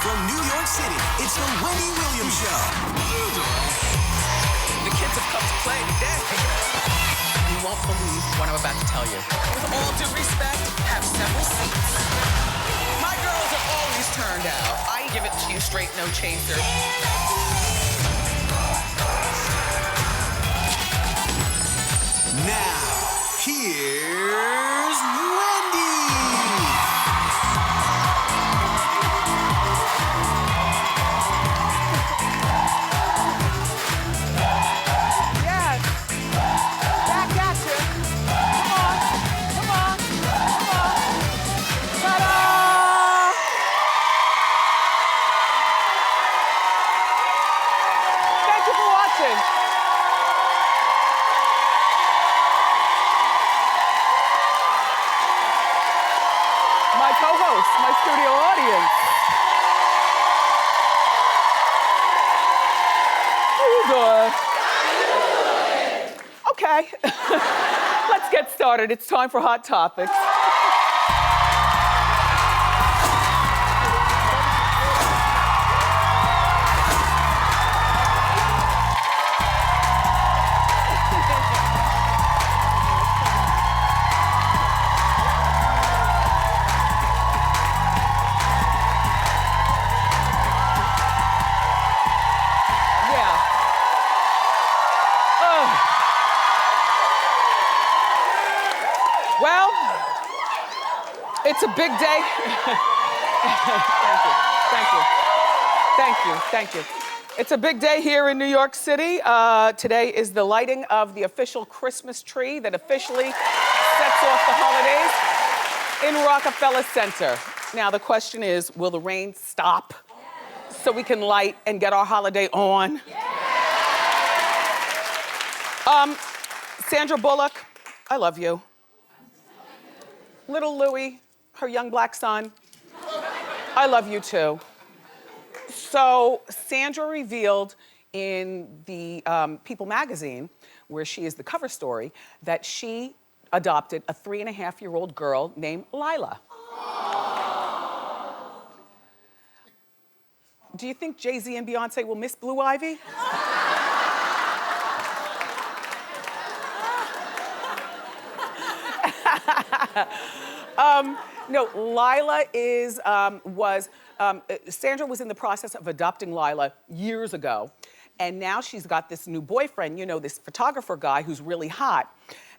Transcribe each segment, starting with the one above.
From New York City, it's the Wendy Williams Show. The kids have come to play today. You won't believe what I'm about to tell you. With all due respect, have several seats. My girls are always turned out. I give it to you straight, no chaser. Now, here's Wendy. Yes. Back at you. Come on. Come on. Come on. Ta-da! Thank you for watching. My co-host, my studio audience. How you doing? Okay. Let's get started. It's time for Hot Topics. Yeah. Oh. Well, it's a big day. Thank you. Thank you. Thank you. It's a big day here in New York City. Today is the lighting of the official Christmas tree that officially sets off the holidays in Rockefeller Center. Now, the question is, will the rain stop so we can light and get our holiday on? Sandra Bullock, I love you. Little Louie, her young black son, I love you too. So Sandra revealed in the People magazine, where she is the cover story, that she adopted a 3.5-year-old girl named Lila. Do you think Jay-Z and Beyonce will miss Blue Ivy? No, Lila Sandra was in the process of adopting Lila years ago. And now she's got this new boyfriend, you know, this photographer guy who's really hot.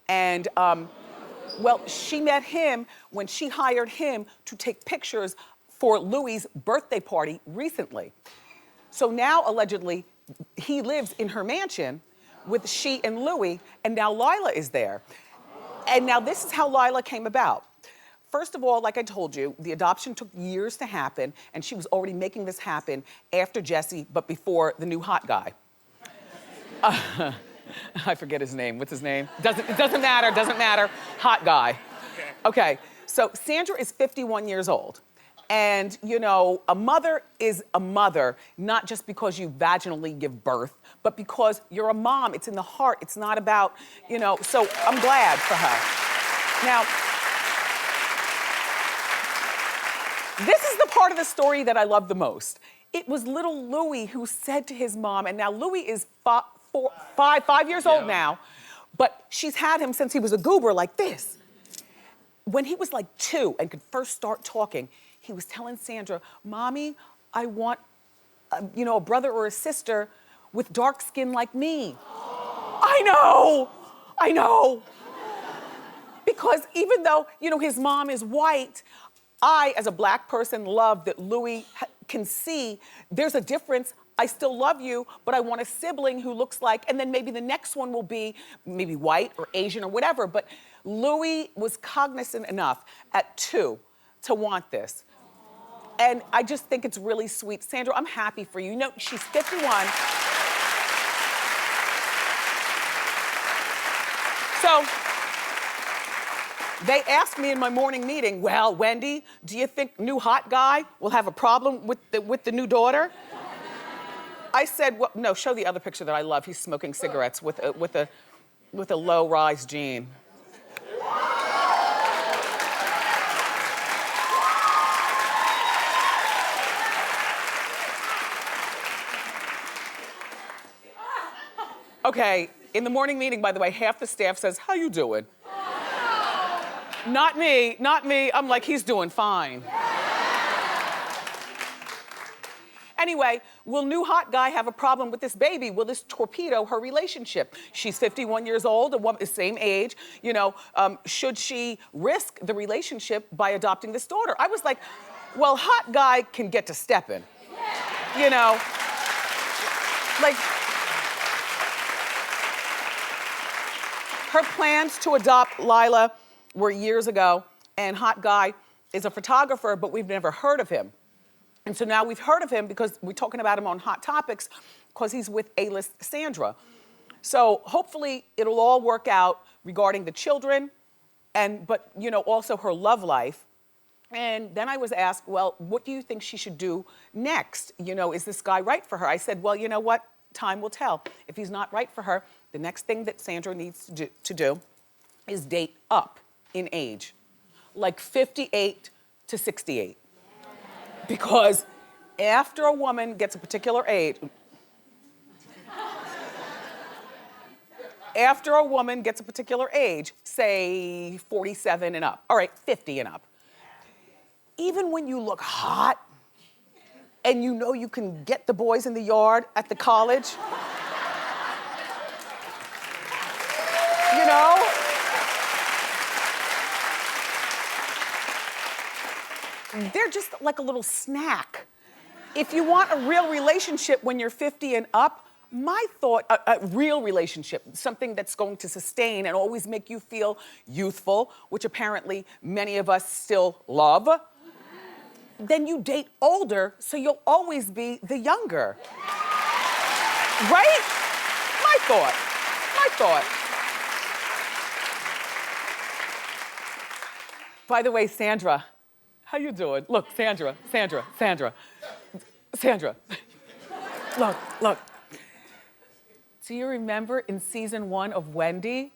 And, well, she met him when she hired him to take pictures for Louie's birthday party recently. So now, allegedly, he lives in her mansion with she and Louie, and now Lila is there. And now this is how Lila came about. First of all, like I told you, the adoption took years to happen, and she was already making this happen after Jesse, but before the new hot guy. I forget his name. What's his name? It doesn't matter. Hot guy. Okay, so Sandra is 51 years old. And, you know, a mother is a mother, not just because you vaginally give birth, but because you're a mom. It's in the heart. It's not about, you know, so I'm glad for her. Now, this is the part of the story that I love the most. It was little Louie who said to his mom, and now Louie is 5 years old now, but she's had him since he was a goober like this. When he was like 2 and could first start talking, he was telling Sandra, Mommy, I want, a brother or a sister with dark skin like me. I know. Because even though, his mom is white, I, as a black person, love that Louie can see there's a difference. I still love you, but I want a sibling who looks like, and then maybe the next one will be maybe white or Asian or whatever. But Louie was cognizant enough at 2 to want this. And I just think it's really sweet. Sandra, I'm happy for you. She's 51. So, they asked me in my morning meeting, well, Wendy, do you think new hot guy will have a problem with the new daughter? I said, well, no, show the other picture that I love. He's smoking cigarettes with a low-rise jean. Okay, in the morning meeting, by the way, half the staff says, "How you doing?" Not me, not me. I'm like, he's doing fine. Anyway, will new hot guy have a problem with this baby? Will this torpedo her relationship? She's 51 years old, a woman the same age. You know, should she risk the relationship by adopting this daughter? I was like, well, hot guy can get to stepping. You know, like, her plans to adopt Lila were years ago, and hot guy is a photographer, but we've never heard of him. And so now we've heard of him because we're talking about him on Hot Topics because he's with A-list Sandra. So hopefully it'll all work out regarding the children but you know, also her love life. And then I was asked, well, what do you think she should do next? You know, is this guy right for her? I said, well, you know what? Time will tell. If he's not right for her, the next thing that Sandra needs to do is date up in age, like 58 to 68. Because after a woman gets a particular age, say 47 and up, all right, 50 and up, even when you look hot and you know you can get the boys in the yard at the college, you know? They're just like a little snack. If you want a real relationship when you're 50 and up, my thought, a real relationship, something that's going to sustain and always make you feel youthful, which apparently many of us still love, then you date older so you'll always be the younger. Right? My thought. By the way, Sandra, how you doing? Look, Sandra. Look. Do you remember in season 1 of Wendy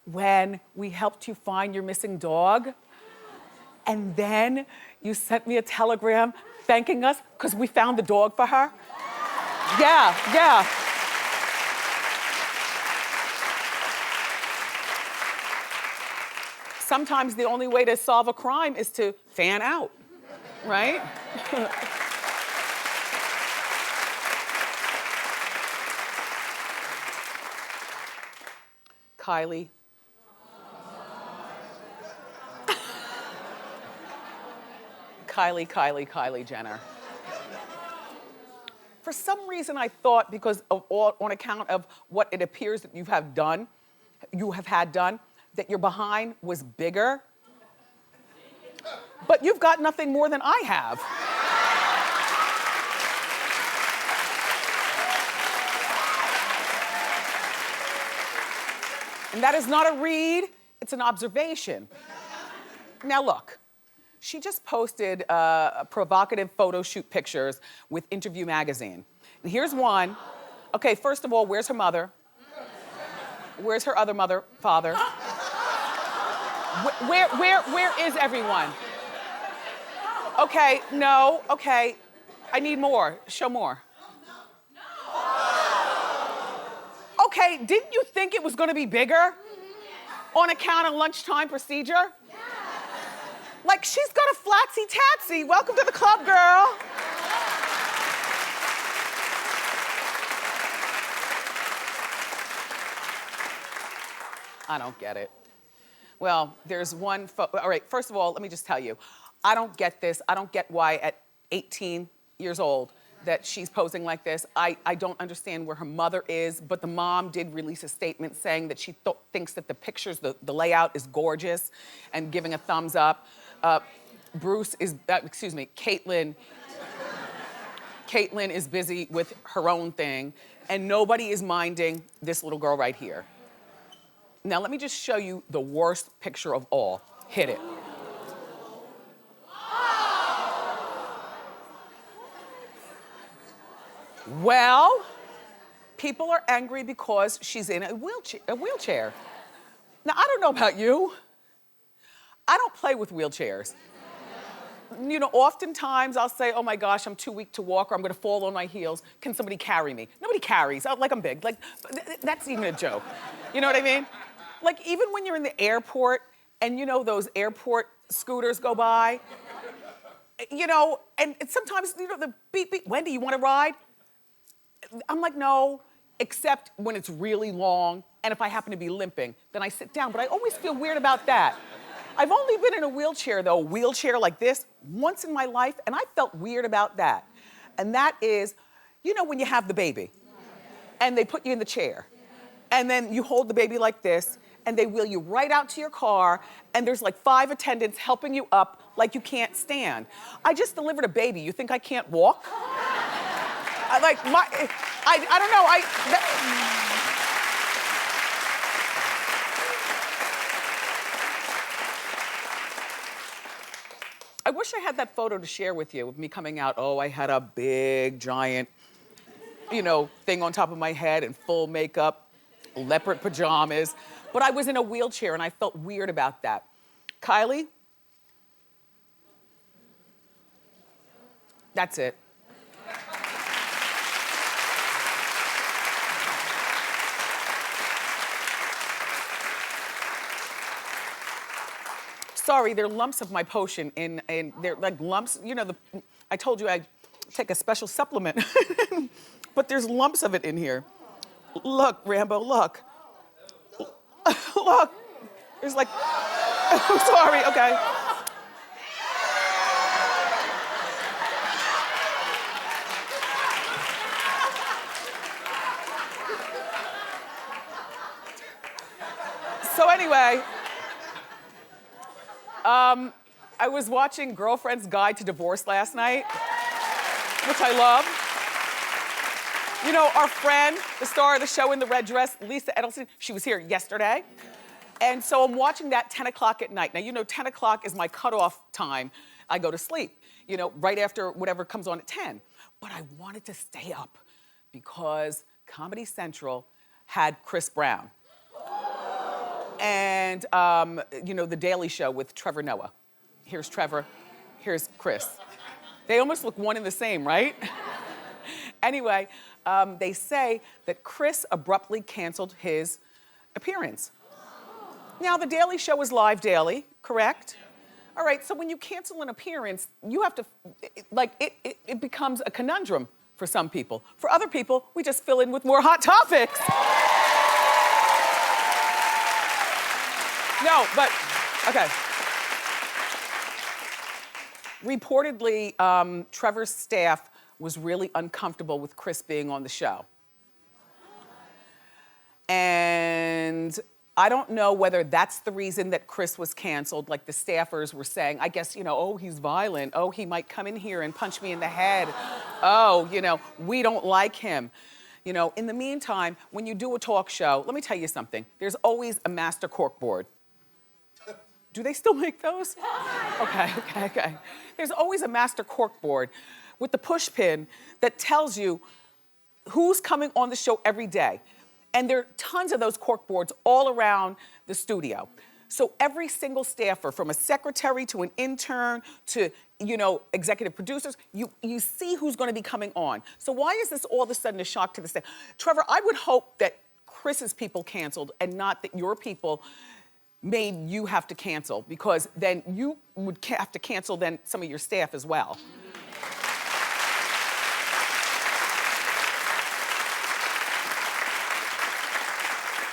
when we helped you find your missing dog? And then you sent me a telegram thanking us because we found the dog for her? Yeah. Sometimes the only way to solve a crime is to fan out, right? Kylie. Kylie Jenner. For some reason I thought on account of what it appears that you have had done, that your behind was bigger. But you've got nothing more than I have. And that is not a read, it's an observation. Now look, she just posted provocative photo shoot pictures with Interview magazine. And here's one. Okay, first of all, where's her mother? Where's her other mother, father? Where is everyone? Okay, no, okay. I need more, show more. Okay, didn't you think it was gonna be bigger? On account of lunchtime procedure? Like, she's got a flatsy tatsy. Welcome to the club, girl. I don't get it. Well, there's one, all right, first of all, let me just tell you, I don't get this. I don't get why at 18 years old that she's posing like this. I don't understand where her mother is, but the mom did release a statement saying that she thinks that the pictures, the layout is gorgeous and giving a thumbs up. Caitlyn is busy with her own thing and nobody is minding this little girl right here. Now let me just show you the worst picture of all. Hit it. Well, people are angry because she's in a wheelchair. Now, I don't know about you. I don't play with wheelchairs. you know, oftentimes I'll say, oh my gosh, I'm too weak to walk or I'm gonna fall on my heels. Can somebody carry me? Nobody carries, like I'm big. Like, that's even a joke. You know what I mean? Like even when you're in the airport and you know those airport scooters go by, you know, and sometimes, you know, the beep, beep, Wendy, you wanna ride? I'm like, no, except when it's really long and if I happen to be limping, then I sit down, but I always feel weird about that. I've only been in a wheelchair though, a wheelchair like this, once in my life, and I felt weird about that. And that is, you know when you have the baby, and they put you in the chair, and then you hold the baby like this, and they wheel you right out to your car, and there's like 5 attendants helping you up like you can't stand. I just delivered a baby, you think I can't walk? I don't know, I wish I had that photo to share with you of me coming out. Oh, I had a big, giant, you know, thing on top of my head and full makeup, leopard pajamas. But I was in a wheelchair and I felt weird about that. Kylie? That's it. Sorry, there are lumps of my potion in they're like lumps, you know, I told you I take a special supplement, but there's lumps of it in here. Look, Rambo, look. Look, there's like, I'm sorry, okay. So anyway, I was watching Girlfriend's Guide to Divorce last night, which I love. You know, our friend, the star of the show in the red dress, Lisa Edelstein, she was here yesterday. And so I'm watching that 10 o'clock at night. Now, you know, 10 o'clock is my cutoff time. I go to sleep, you know, right after whatever comes on at 10. But I wanted to stay up because Comedy Central had Chris Brown. And, you know, The Daily Show with Trevor Noah. Here's Trevor, here's Chris. They almost look one and the same, right? Anyway, they say that Chris abruptly canceled his appearance. Now, The Daily Show is live daily, correct? All right, so when you cancel an appearance, you have to, it becomes a conundrum for some people. For other people, we just fill in with more hot topics. No, but, okay. Reportedly, Trevor's staff was really uncomfortable with Chris being on the show. And I don't know whether that's the reason that Chris was canceled, like the staffers were saying. I guess, you know, oh, he's violent. Oh, he might come in here and punch me in the head. Oh, you know, we don't like him. You know, in the meantime, when you do a talk show, let me tell you something. There's always a master corkboard. Do they still make those? Okay. There's always a master corkboard with the push pin that tells you who's coming on the show every day. And there are tons of those corkboards all around the studio. So every single staffer, from a secretary to an intern to, you know, executive producers, you see who's gonna be coming on. So why is this all of a sudden a shock to the staff? Trevor, I would hope that Chris's people canceled and not that your people made you have to cancel, because then you would have to cancel then some of your staff as well.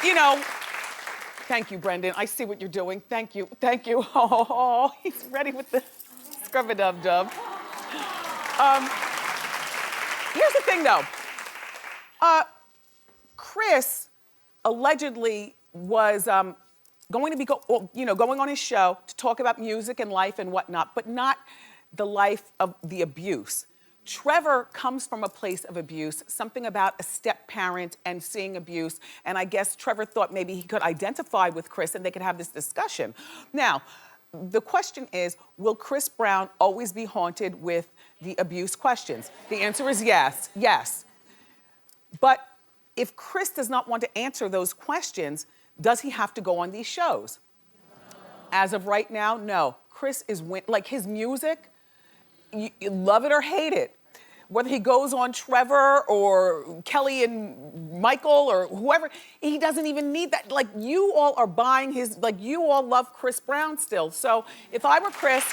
You know, thank you, Brendan. I see what you're doing. Thank you. Oh, he's ready with the scrub-a-dub-dub. Here's the thing, though. Chris allegedly was going to be going on his show to talk about music and life and whatnot, but not the life of the abuse. Trevor comes from a place of abuse, something about a step-parent and seeing abuse, and I guess Trevor thought maybe he could identify with Chris and they could have this discussion. Now, the question is, will Chris Brown always be haunted with the abuse questions? The answer is yes, yes. But if Chris does not want to answer those questions, does he have to go on these shows? As of right now, no. Chris is, like his music, you love it or hate it, whether he goes on Trevor or Kelly and Michael or whoever, he doesn't even need that. Like, you all are buying his, like, you all love Chris Brown still. So if I were Chris,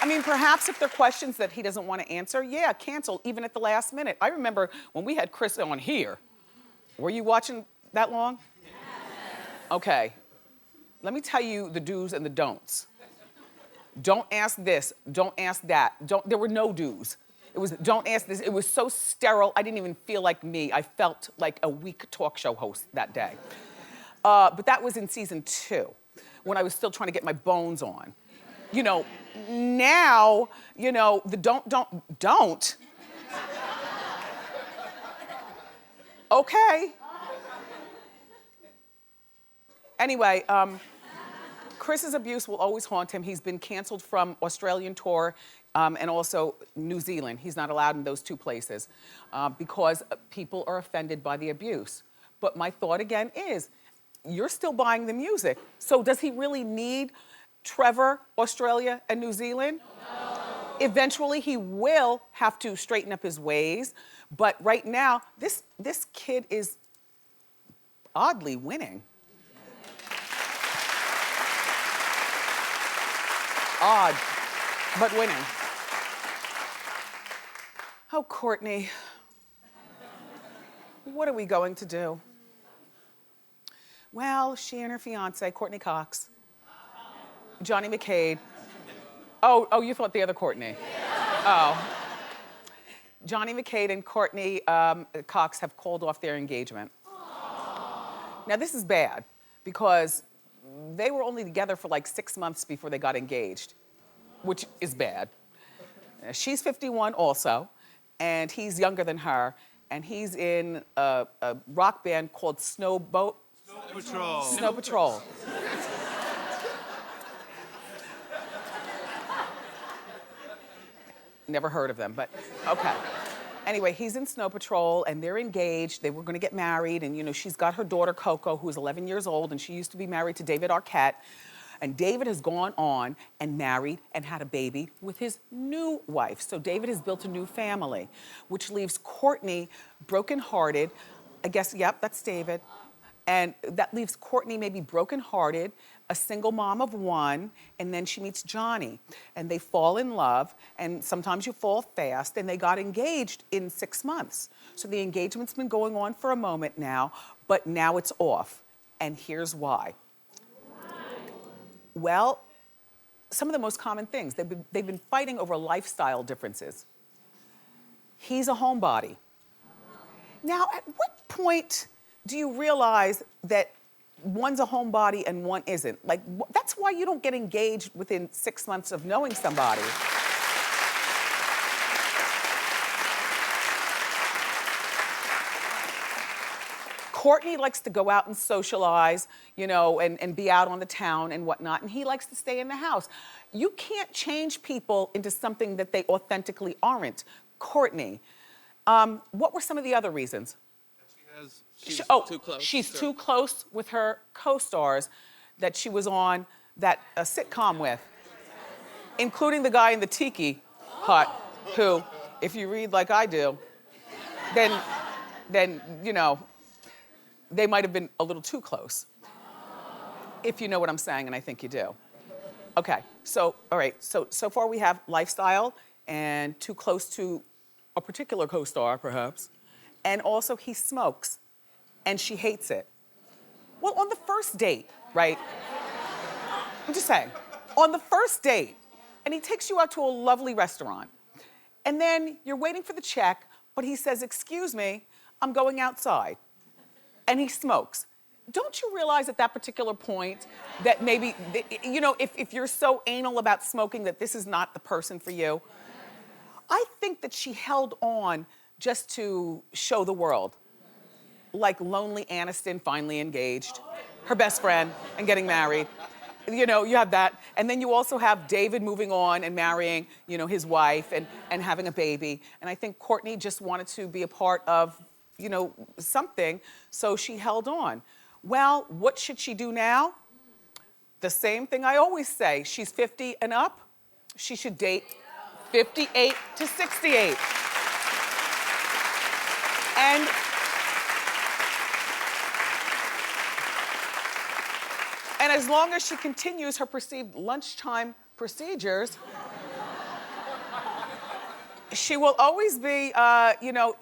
I mean, perhaps if there are questions that he doesn't want to answer, yeah, cancel, even at the last minute. I remember when we had Chris on here. Were you watching that long? Okay. Let me tell you the do's and the don'ts. Don't ask this, don't ask that. There were no do's. It was, don't ask this. It was so sterile, I didn't even feel like me. I felt like a weak talk show host that day. But that was in season 2, when I was still trying to get my bones on. You know, now, you know, the don't. Okay. Anyway, Chris's abuse will always haunt him. He's been canceled from Australian tour and also New Zealand. He's not allowed in those 2 places because people are offended by the abuse. But my thought again is, you're still buying the music. So does he really need Trevor, Australia, and New Zealand? No. Eventually, he will have to straighten up his ways. But right now, this kid is oddly winning. Odd, but winning. Oh, Courtney, what are we going to do? Well, she and her fiance, Courtney Cox, Johnny McCabe. Oh, you thought the other Courtney. Oh. Johnny McCabe and Courtney Cox have called off their engagement. Now, this is bad because they were only together for like 6 months before they got engaged, which is bad. She's 51 also, and he's younger than her, and he's in a rock band called Snow Patrol. Snow Patrol. Never heard of them, but okay. Anyway, he's in Snow Patrol and they're engaged. They were gonna get married, and you know, she's got her daughter Coco, who's 11 years old, and she used to be married to David Arquette. And David has gone on and married and had a baby with his new wife. So David has built a new family, which leaves Courtney brokenhearted. I guess, yep, that's David. And that leaves Courtney maybe brokenhearted, a single mom of 1, and then she meets Johnny. And they fall in love, and sometimes you fall fast, and they got engaged in 6 months. So the engagement's been going on for a moment now, but now it's off. And here's why. Well, some of the most common things. They've been fighting over lifestyle differences. He's a homebody. Now, at what point do you realize that one's a homebody and one isn't? Like, that's why you don't get engaged within 6 months of knowing somebody. Courtney likes to go out and socialize, you know, and be out on the town and whatnot, and he likes to stay in the house. You can't change people into something that they authentically aren't. Courtney, what were some of the other reasons? She's too close. She's too close with her co-stars that she was on that sitcom with, including the guy in the tiki hut, who, if you read like I do, then you know, they might have been a little too close. If you know what I'm saying, and I think you do. Okay, so, all right, so far we have lifestyle and too close to a particular co-star, perhaps, and also he smokes. And she hates it. Well, on the first date, right? I'm just saying, on the first date, and he takes you out to a lovely restaurant, and then you're waiting for the check, but he says, "Excuse me, I'm going outside," and he smokes. Don't you realize at that particular point that maybe, you know, if you're so anal about smoking that this is not the person for you? I think that she held on just to show the world. Like lonely Aniston finally engaged, her best friend, and getting married. You know, you have that. And then you also have David moving on and marrying, you know, his wife and having a baby. And I think Courtney just wanted to be a part of, you know, something, so she held on. Well, what should she do now? The same thing I always say. She's 50 and up. She should date 58 to 68. And as long as she continues her perceived lunchtime procedures, she will always be,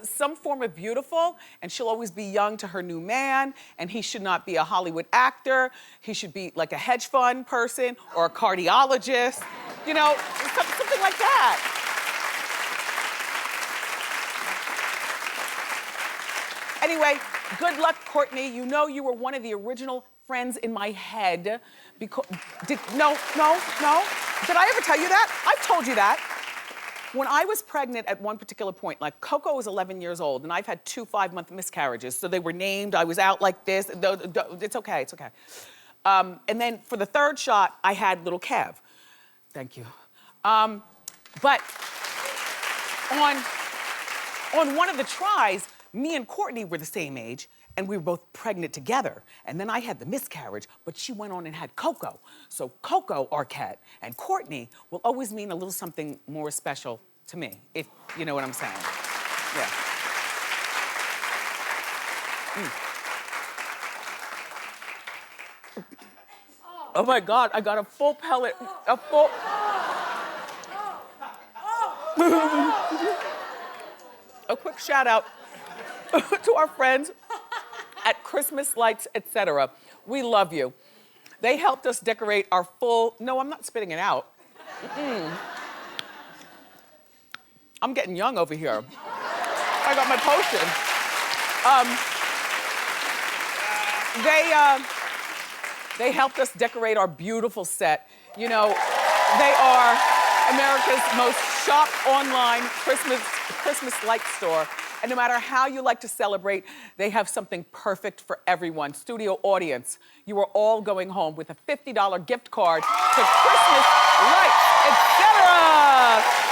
some form of beautiful, and she'll always be young to her new man, and he should not be a Hollywood actor. He should be like a hedge fund person or a cardiologist, something like that. Anyway, good luck, Courtney. You know you were one of the original friends in my head because, no. Did I ever tell you that? I've told you that. When I was pregnant at one particular point, like Coco was 11 years old and I've had 2 5-month miscarriages. So they were named, I was out like this. It's okay. And then for the 3rd shot, I had little Kev. Thank you. But on one of the tries, me and Courtney were the same age and we were both pregnant together. And then I had the miscarriage, but she went on and had Coco. So Coco, Arquette, and Courtney will always mean a little something more special to me, if you know what I'm saying. Yeah. Oh my God, I got a full pellet, A quick shout out to our friends at Christmas Lights, etc. We love you. They helped us decorate our full, no, I'm not spitting it out. I'm getting young over here. I got my potion. They helped us decorate our beautiful set. They are America's most shopped online Christmas light store. And no matter how you like to celebrate, they have something perfect for everyone. Studio audience, you are all going home with a $50 gift card to Christmas lights, etc.